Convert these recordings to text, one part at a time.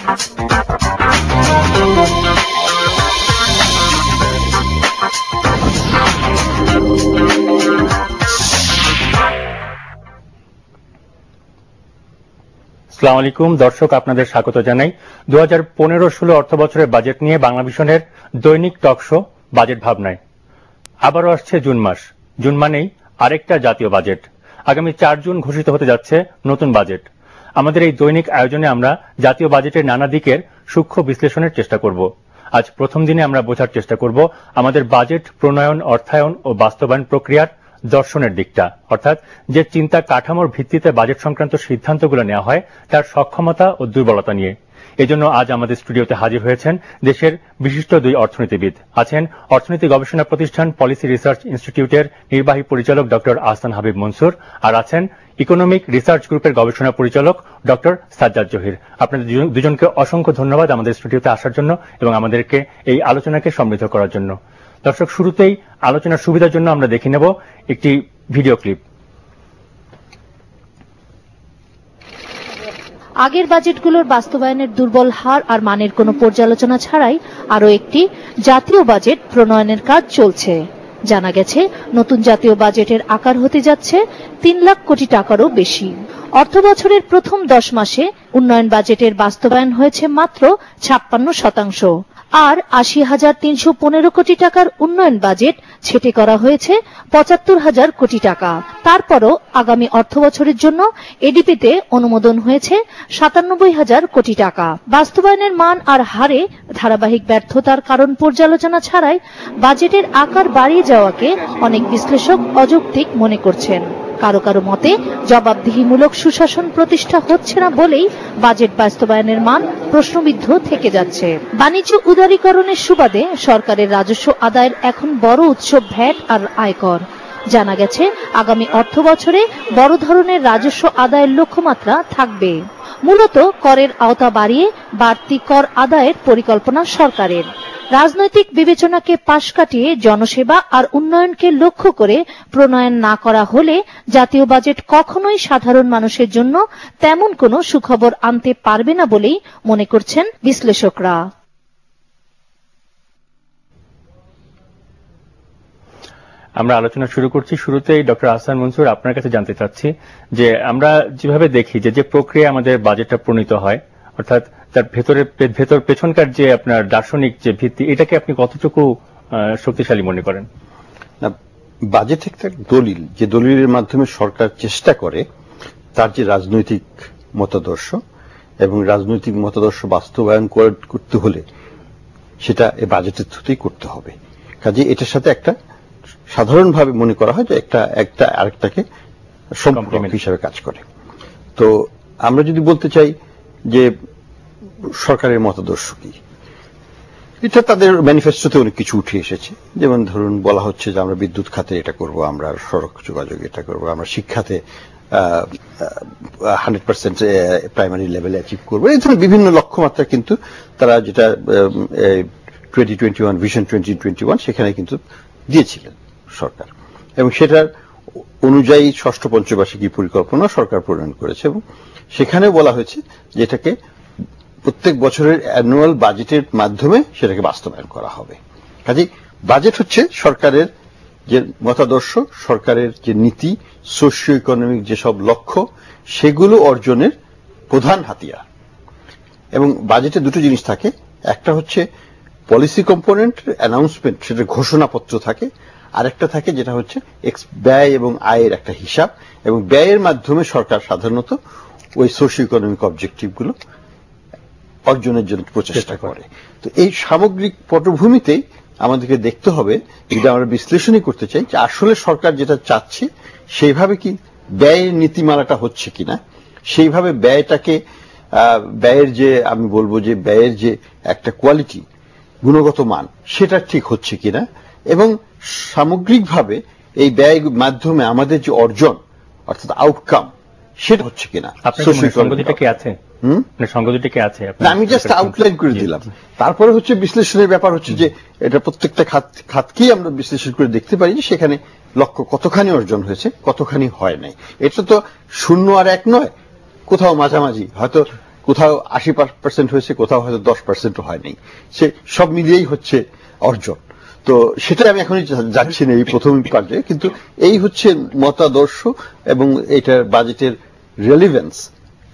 আসসালামু আলাইকুম দর্শক, আপনাদের স্বাগত জানাই 2015-16 অর্থ বছরের বাজেট নিয়ে বাংলা ভিশনের দৈনিক টক শো বাজেট ভাবনায়। আবারও আসছে জুন মাস। জুন মানেই আরেকটা জাতীয় বাজেট। আগামী 4 জুন ঘোষিত হতে যাচ্ছে নতুন বাজেট। আমাদের এই দৈনিক আয়োজনে আমরা জাতীয় বাজেটের নানা দিকের সূক্ষ্ম বিশ্লেষণের চেষ্টা করব। আজ প্রথম দিনে আমরা বোঝার চেষ্টা করব আমাদের বাজেট প্রণয়ন, অর্থায়ন ও বাস্তবায়ন প্রক্রিয়ার দর্শনের দিকটা, অর্থাৎ যে চিন্তা কাঠামোর ভিত্তিতে বাজেট সংক্রান্ত সিদ্ধান্তগুলো নেওয়া হয় তার সক্ষমতা ও দুর্বলতা নিয়ে। এজন্য আজ আমাদের স্টুডিওতে হাজির হয়েছেন দেশের বিশিষ্ট 2 অর্থনীতিবিদ। আছেন অর্থনীতি গবেষণা প্রতিষ্ঠান পলিসি রিসার্চ ইনস্টিটিউটের নির্বাহী পরিচালক ডক্টর আহসান হাবিব মনসুর, আর আছেন ইকোনমিক রিসার্চ গ্রুপের গবেষণা পরিচালক ডক্টর সাজ্জাদ জহির। আপনাদের দুজনকে অসংখ্য ধন্যবাদ আমাদের স্টুডিওতে আসার জন্য এবং আমাদেরকে এই আলোচনাকে সমৃদ্ধ করার জন্য। দর্শক, শুরুতেই আলোচনার সুবিধার জন্য আমরা দেখে নেব একটি ভিডিও ক্লিপ। আগের বাজেটগুলোর বাস্তবায়নের দুর্বল হার আর মানের কোনো পর্যালোচনা ছাড়াই আরও একটি জাতীয় বাজেট প্রণয়নের কাজ চলছে। জানা গেছে নতুন জাতীয় বাজেটের আকার হতে যাচ্ছে 3 লাখ কোটি টাকারও বেশি। অর্থ বছরের প্রথম 10 মাসে উন্নয়ন বাজেটের বাস্তবায়ন হয়েছে মাত্র 56%, আর 80,315 কোটি টাকার উন্নয়ন বাজেট ছেটে করা হয়েছে 75,000 কোটি টাকা। তারপরও আগামী অর্থ বছরের জন্য এডিপিতে অনুমোদন হয়েছে 97,000 কোটি টাকা। বাস্তবায়নের মান আর হারে ধারাবাহিক ব্যর্থতার কারণ পর্যালোচনা ছাড়াই বাজেটের আকার বাড়িয়ে যাওয়াকে অনেক বিশ্লেষক অযৌক্তিক মনে করছেন। কারো কারো মতে জবাবদিহিমূলক সুশাসন প্রতিষ্ঠা হচ্ছে না বলেই বাজেট বাস্তবায়নের মান প্রশ্নবিদ্ধ থেকে যাচ্ছে। বাণিজ্য উদারীকরণের সুবাদে সরকারের রাজস্ব আদায়ের এখন বড় উৎস ভ্যাট আর আয়কর। জানা গেছে আগামী অর্থ বছরে বড় ধরনের রাজস্ব আদায়ের লক্ষ্যমাত্রা থাকবে। মূলত করের আওতা বাড়িয়ে বাড়তি কর আদায়ের পরিকল্পনা সরকারের। রাজনৈতিক বিবেচনাকে পাশ কাটিয়ে জনসেবা আর উন্নয়নকে লক্ষ্য করে প্রণয়ন না করা হলে জাতীয় বাজেট কখনোই সাধারণ মানুষের জন্য তেমন কোনো সুখবর আনতে পারবে না বলেই মনে করছেন বিশ্লেষকরা। আমরা আলোচনা শুরু করছি। শুরুতেই ডক্টর আহসান মনসুর, আপনার কাছে জানতে চাচ্ছি যে আমরা যেভাবে দেখি যে প্রক্রিয়া আমাদের বাজেটটা প্রণীত হয়, অর্থাৎ তার ভেতর পেছনকার যে আপনার দার্শনিক যে ভিত্তি, এটাকে আপনি কতটুকু শক্তিশালী মনে করেন? না, বাজেট একটা দলিল, যে দলিলের মাধ্যমে সরকার চেষ্টা করে তার যে রাজনৈতিক মতাদর্শ এবং রাজনৈতিক মতাদর্শ বাস্তবায়ন করতে হলে সেটা এই বাজেটের থ্রুতেই করতে হবে। কাজে এটার সাথে একটা সাধারণভাবে মনে করা হয় যে একটা আরেকটাকে সম্পূরক হিসাবে কাজ করে। তো আমরা যদি বলতে চাই যে সরকারের মতাদর্শ কি, এটা তাদের ম্যানিফেস্টোতে অনেক কিছু উঠে এসেছে। যেমন ধরুন বলা হচ্ছে যে আমরা বিদ্যুৎ খাতে এটা করব, আমরা সড়ক যোগাযোগ এটা করব, আমরা শিক্ষাতে 100% প্রাইমারি লেভেলে অ্যাচিভ করবো। এই ধরনের বিভিন্ন লক্ষ্যমাত্রা কিন্তু তারা যেটা 2021 ভিশন 2021 সেখানে কিন্তু দিয়েছিলেন সরকার, এবং সেটার অনুযায়ী ষষ্ঠ পঞ্চবার্ষিকী পরিকল্পনা সরকার প্রণয়ন করেছে এবং সেখানে বলা হয়েছে যে এটাকে প্রত্যেক বছরের অ্যানুয়াল বাজেটের মাধ্যমে সেটাকে বাস্তবায়ন করা হবে। কাজেই বাজেট হচ্ছে সরকারের যে মতাদর্শ, সরকারের যে নীতি, সোশিও ইকোনমিক যেসব লক্ষ্য, সেগুলো অর্জনের প্রধান হাতিয়ার। এবং বাজেটে দুটো জিনিস থাকে, একটা হচ্ছে পলিসি কম্পোনেন্ট অ্যানাউন্সমেন্ট, সেটা ঘোষণাপত্র থাকে, আর একটা থাকে যেটা হচ্ছে ব্যয় এবং আয়ের একটা হিসাব, এবং ব্যয়ের মাধ্যমে সরকার সাধারণত ওই সোশিও ইকোনমিক অবজেক্টিভগুলো অর্জনের জন্য প্রচেষ্টা করে। তো এই সামগ্রিক পটভূমিতেই আমাদেরকে দেখতে হবে, যদি আমরা বিশ্লেষণই করতে চাই যে আসলে সরকার যেটা চাচ্ছে সেইভাবে কি ব্যয়ের নীতিমালাটা হচ্ছে কিনা, সেইভাবে ব্যয়ের যে আমি বলবো যে ব্যয়ের যে একটা কোয়ালিটি, গুণগত মান, সেটা ঠিক হচ্ছে কিনা, এবং সামগ্রিকভাবে এই ব্যয়ের মাধ্যমে আমাদের যে অর্জন অর্থাৎ আউটকাম সেটা হচ্ছে কিনা। আমি জাস্ট আউটলাইন করে দিলাম। তারপরে হচ্ছে বিশ্লেষণের ব্যাপার হচ্ছে যে এটা প্রত্যেকটা খাতকেই আমরা বিশ্লেষণ করে দেখতে পারি যে সেখানে লক্ষ্য কতখানি অর্জন হয়েছে, কতখানি হয় নাই। এটা তো 0 আর 1 নয়, কোথাও মাঝামাঝি, হয়তো কোথাও 80% হয়েছে, কোথাও হয়তো 10% হয়নি। সে সব মিলিয়েই হচ্ছে অর্জন। তো সেটা আমি এখনই যাচ্ছি না এই প্রথম পর্যায়ে, কিন্তু এই হচ্ছে মতাদর্শ এবং এটার বাজেটের relevance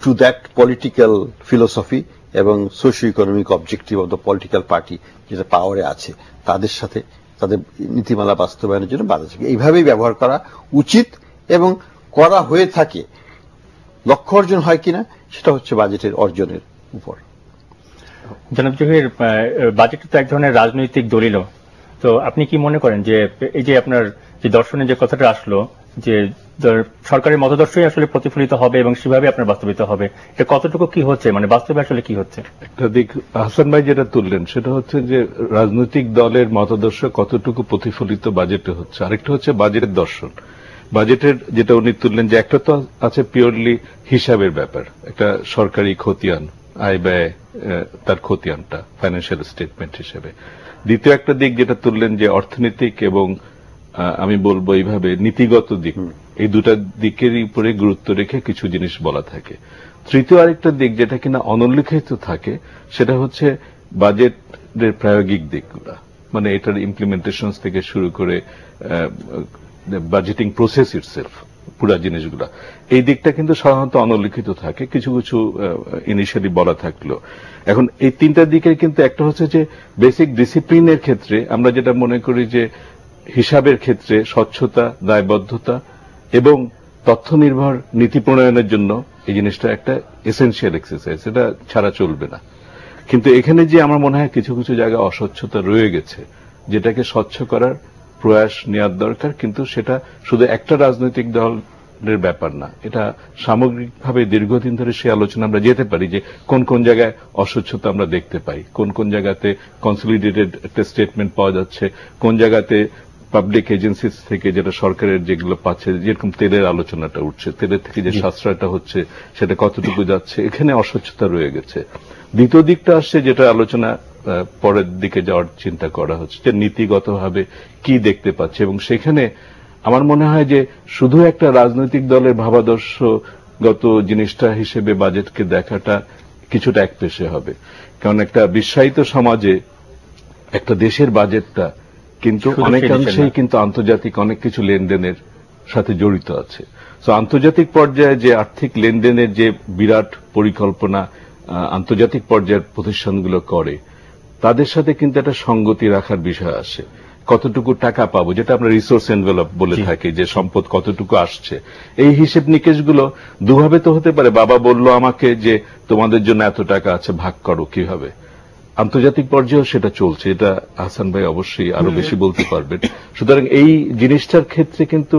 to that political philosophy এবং socio economic objective of the political party যেটা পাওয়ারে আছে, তাদের সাথে তাদের নীতিমালা বাস্তবায়নের জন্য বাজেটকে এইভাবেই ব্যবহার করা উচিত এবং করা হয়ে থাকে। লক্ষ্য অর্জন হয় কিনা সেটা হচ্ছে বাজেটের অর্জনের উপর। জনাব জহির, বাজেট তো এক ধরনের রাজনৈতিক দলিল। তো আপনি কি মনে করেন যে এই যে আপনার যে দর্শনে যে কথাটা আসলো যে সরকারের মতাদর্শই আসলে প্রতিফলিত হবে এবং সেভাবে আপনার বাস্তবিত হবে, এটা কতটুকু কি হচ্ছে, মানে বাস্তবে আসলে কি হচ্ছে? একটা দিক হাসান ভাই যেটা তুললেন সেটা হচ্ছে যে রাজনৈতিক দলের মতাদর্শ কতটুকু প্রতিফলিত বাজেটে হচ্ছে, আরেকটা হচ্ছে বাজেটের দর্শন। বাজেটের যেটা উনি তুললেন যে একটা তো আছে পিওরলি হিসাবের ব্যাপার, একটা সরকারি খতিয়ান, আয় ব্যয় তার খতিয়ানটা ফাইন্যান্সিয়াল স্টেটমেন্ট হিসেবে। দ্বিতীয় একটা দিক যেটা তুললেন যে অর্থনৈতিক এবং আমি বলবো এইভাবে নীতিগত দিক, এই দুটা দিকের উপরে গুরুত্ব রেখে কিছু জিনিস বলা থাকে। তৃতীয় আরেকটা দিক যেটা কিনা অনুল্লেখিত থাকে সেটা হচ্ছে বাজেটের প্রায়োগিক দিকগুলা, মানে এটার ইমপ্লিমেন্টেশন থেকে শুরু করে বাজেটিং প্রসেস ইটসেলফ, পুরা জিনিসগুলা, এই দিকটা কিন্তু সাধারণত অনুল্লেখিত থাকে, কিছু কিছু ইনিশিয়ালি বলা থাকলো। এখন এই তিনটা দিকের কিন্তু একটা হচ্ছে যে বেসিক ডিসিপ্লিনের ক্ষেত্রে আমরা যেটা মনে করি যে হিসাবের ক্ষেত্রে স্বচ্ছতা, দায়বদ্ধতা এবং তথ্য নির্ভর নীতি প্রণয়নের জন্য এই জিনিসটা একটা এসেনশিয়াল এক্সারসাইজ, এটা ছাড়া চলবে না। কিন্তু এখানে যে আমার মনে হয় কিছু কিছু জায়গায় অস্বচ্ছতা রয়ে গেছে, যেটাকে স্বচ্ছ করার প্রয়াস নেওয়ার দরকার, কিন্তু সেটা শুধু একটা রাজনৈতিক দলের ব্যাপার না, এটা সামগ্রিকভাবে দীর্ঘদিন ধরে সে আলোচনা আমরা যেতে পারি যে কোন কোন জায়গায় অস্বচ্ছতা আমরা দেখতে পাই, কোন কোন জায়গাতে কনসলিডেটেড একটা স্টেটমেন্ট পাওয়া যাচ্ছে, কোন জায়গাতে পাবলিক এজেন্সিস থেকে যেটা সরকারের যেগুলো পাচ্ছে, যেরকম তেলের আলোচনাটা উঠছে, তেলের থেকে যে সাশ্রয়টা হচ্ছে সেটা কতটুকু যাচ্ছে, এখানে অস্বচ্ছতা রয়ে গেছে। দ্বিতীয় দিকটা আসছে যেটা আলোচনা পরের দিকে যাওয়ার চিন্তা করা হচ্ছে যে নীতিগতভাবে কি দেখতে পাচ্ছে, এবং সেখানে আমার মনে হয় যে শুধু একটা রাজনৈতিক দলের ভাবাদর্শগত জিনিসটা হিসেবে বাজেটকে দেখাটা কিছুটা একপেশে হবে। কারণ একটা বিশ্বায়িত সমাজে একটা দেশের বাজেটটা কিন্তু অনেকাংশেই কিন্তু আন্তর্জাতিক অনেক কিছু লেনদেনের সাথে জড়িত আছে। তো আন্তর্জাতিক পর্যায়ে যে আর্থিক লেনদেনের যে বিরাট পরিকল্পনা আন্তর্জাতিক পর্যায়ের প্রতিষ্ঠানগুলো করে, তাদের সাথে কিন্তু একটা সঙ্গতি রাখার বিষয় আসে। কতটুকু টাকা পাবো, যেটা আমরা রিসোর্স এনভেলপ বলে থাকি, যে সম্পদ কতটুকু আসছে, এই হিসেব নিকেশগুলো দুভাবে তো হতে পারে। বাবা বলল আমাকে যে তোমাদের জন্য এত টাকা আছে, ভাগ করো কিভাবে। আন্তর্জাতিক পর্যায়েও সেটা চলছে, এটা হাসান ভাই অবশ্যই আরো বেশি বলতে পারবেন। সুতরাং এই জিনিসটার ক্ষেত্রে কিন্তু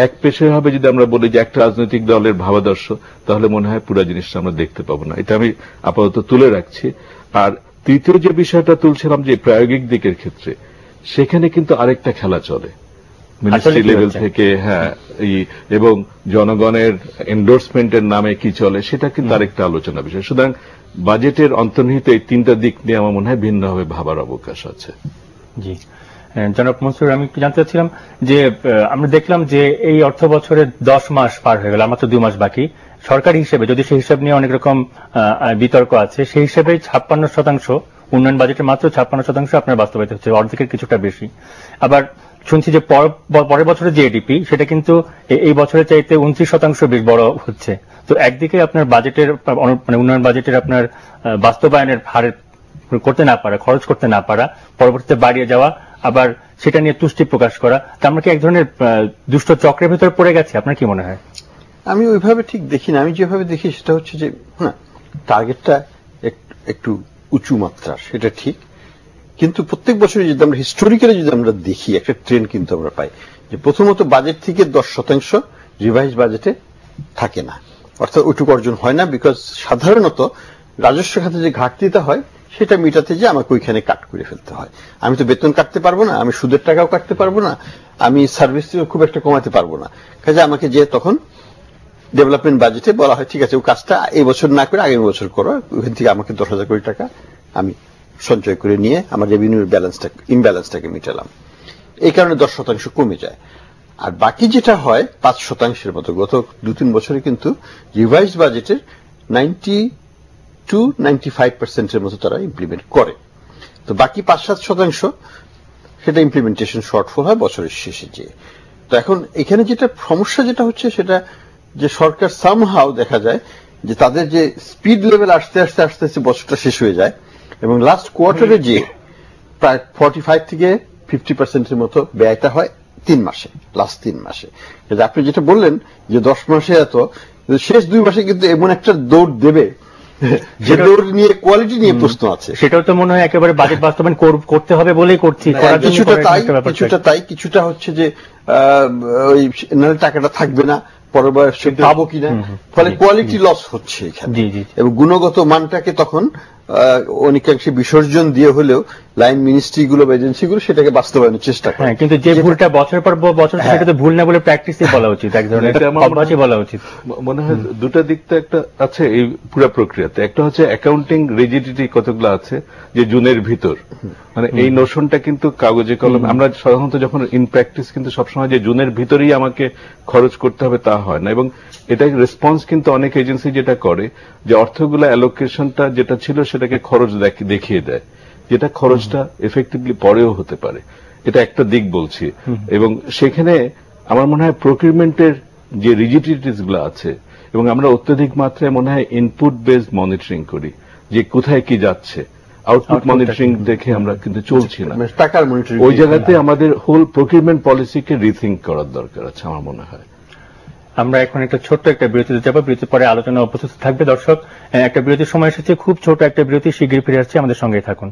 এক পেশে হবে যদি আমরা বলি যে একটা রাজনৈতিক দলের ভাবাদর্শ, তাহলে মনে হয় পুরো জিনিসটা আমরা দেখতে পাবো না। এটা আমি আপাতত তুলে রাখছি। আর তৃতীয় যে বিষয়টা তুলছিলাম যে প্রায়োগিক দিকের ক্ষেত্রে, সেখানে কিন্তু আরেকটা খেলা চলে মিনিস্ট্রি লেভেল থেকে, হ্যাঁ, এবং জনগণের এন্ডোর্সমেন্টের নামে কি চলে সেটা কিন্তু আরেকটা আলোচনা বিষয়। সুতরাং বাজেটের অন্তর্নিহিত এই তিনটা দিক নিয়ে আমার মনে হয় ভিন্নভাবে ভাবার অবকাশ আছে। জি জনাব মনসুর, আমি একটু জানতে চাচ্ছিলাম যে আমরা দেখলাম যে এই অর্থ বছরের 10 মাস পার হয়ে গেল, মাত্র 2 মাস বাকি। সরকারি হিসেবে, যদি সেই হিসাব নিয়ে অনেক রকম বিতর্ক আছে, সেই হিসেবে 56% উন্নয়ন বাজেটের মাত্র 56% আপনার বাস্তবায়িত হচ্ছে, অর্ধেকের কিছুটা বেশি। আবার শুনছি যে পরের বছরের যে এডিপি সেটা কিন্তু এই বছরের চাইতে 29% বেশ বড় হচ্ছে। তো একদিকে আপনার বাজেটের মানে উন্নয়ন বাজেটের আপনার বাস্তবায়নের হারে করতে না পারা, খরচ করতে না পারা, পরবর্তীতে বাড়িয়ে যাওয়া, আবার সেটা নিয়ে তুষ্টি প্রকাশ করা, তা আমরা কি এক ধরনের দুষ্ট চক্রের ভেতরে পড়ে গেছে? আপনার কি মনে হয়? আমি ওইভাবে ঠিক দেখি না। আমি যেভাবে দেখি সেটা হচ্ছে যে টার্গেটটা একটু উঁচু মাত্রার, সেটা ঠিক, কিন্তু প্রত্যেক বছরে যদি আমরা হিস্টোরিক্যালি যদি আমরা দেখি একটা ট্রেন্ড কিন্তু আমরা পাই যে প্রথমত বাজেট থেকে 10% রিভাইজ বাজেটে থাকে না, অর্থাৎ ওইটুকু অর্জন হয় না। বিকজ সাধারণত রাজস্ব খাতে যে ঘাটতিটা হয় সেটা মেটাতে যে আমাকে ওইখানে কাট করে ফেলতে হয়। আমি তো বেতন কাটতে পারবো না, আমি সুদের টাকাও কাটতে পারবো না, আমি সার্ভিস খুব একটা কমাতে পারবো না। কাজে আমাকে যে তখন ডেভেলপমেন্ট বাজেটে বলা হয় ঠিক আছে ও কাজটা এই বছর না করে আগামী বছর করো, ওখান থেকে আমাকে 10,000 কোটি টাকা আমি সঞ্চয় করে নিয়ে আমার রেভিনিউর ইমব্যালেন্সটাকে মিটালাম। এই কারণে 10% কমে যায়। আর বাকি যেটা হয় 5% মতো, গত 2-3 বছরে কিন্তু রিভাইজ বাজেটের টু 95% মতো তারা ইমপ্লিমেন্ট করে। তো বাকি 5-7% সেটা ইমপ্লিমেন্টেশন শর্টফল হয় বছরের শেষে যে। তো এখন এখানে যেটা সমস্যা যেটা হচ্ছে সেটা যে সরকার সামহাও দেখা যায় যে তাদের যে স্পিড লেভেল আস্তে আস্তে বছরটা শেষ হয়ে যায় এবং লাস্ট কোয়ার্টারে যে প্রায় 45 থেকে 50% মতো ব্যয়টা হয় 3 মাসে, লাস্ট 3 মাসে। আপনি যেটা বললেন যে 10 মাসে এত, শেষ 2 মাসে কিন্তু এমন একটা দৌড় দেবে যে দৌড় নিয়ে কোয়ালিটি নিয়ে প্রশ্ন আছে। সেটাও তো মনে হয় একেবারে বাজেট বাস্তবায়ন করতে হবে বলেই করছি। কিছুটা তাই, কিছুটা হচ্ছে যে ওই টাকাটা থাকবে না, পরের বয়সে পাবো কিনা, ফলে কোয়ালিটি লস হচ্ছে এখানে। এবং গুণগত মানটাকে তখন অনেকাংশে বিসর্জন দিয়ে হলেও লাইন মিনিস্ট্রিগুলো বা এজেন্সিগুলো সেটাকে বাস্তবায়নের চেষ্টা করে। কিন্তু যে ভুলটা বছর পর বছর সেটা তো ভুল না বলে প্র্যাকটিসই বলা উচিত, এক ধরনের অভ্যাসই বলা উচিত। মনে হয় দুটো দিক তো একটা আছে এই পুরো প্রক্রিয়াতে। একটা হচ্ছে অ্যাকাউন্টিং রিজিডিটি কতগুলো আছে যে জুনের ভিতর, মানে এই নোশনটা কিন্তু কাগজে কলম আমরা সাধারণত যখন ইন প্র্যাকটিস কিন্তু সবসময় যে জুনের ভিতরেই আমাকে খরচ করতে হবে তা হয় না। এবং এটা রেসপন্স কিন্তু অনেক এজেন্সি যেটা করে যে অর্থগুলো অ্যালোকেশনটা যেটা ছিল সেটাকে খরচ দেখিয়ে দেয়, যেটা খরচটা এফেক্টিভলি পরেও হতে পারে। এটা একটা দিক বলছি। এবং সেখানে আমার মনে হয় প্রকিউরমেন্টের যে রিজিডিটিস গুলো আছে এবং আমরা অত্যধিক মাত্রায় মনে হয় ইনপুট বেসড মনিটরিং করি যে কোথায় কি যাচ্ছে, আউটপুট মনিটরিং দেখে আমরা কিন্তু চলছি না। টাকার মনিটরিং ওই জায়গাতে আমাদের হোল প্রকিউরমেন্ট পলিসিকে রিথিঙ্ক করার দরকার আছে আমার মনে হয়। আমরা এখন একটা ছোট্ট একটা বিরতিতে যাবো, বিরতির পরে আলোচনা উপস্থিত থাকবে। দর্শক, একটা বিরতির সময় এসেছে, খুব ছোট একটা বিরতি, শীঘ্রই ফিরে আসছে, আমাদের সঙ্গেই থাকুন।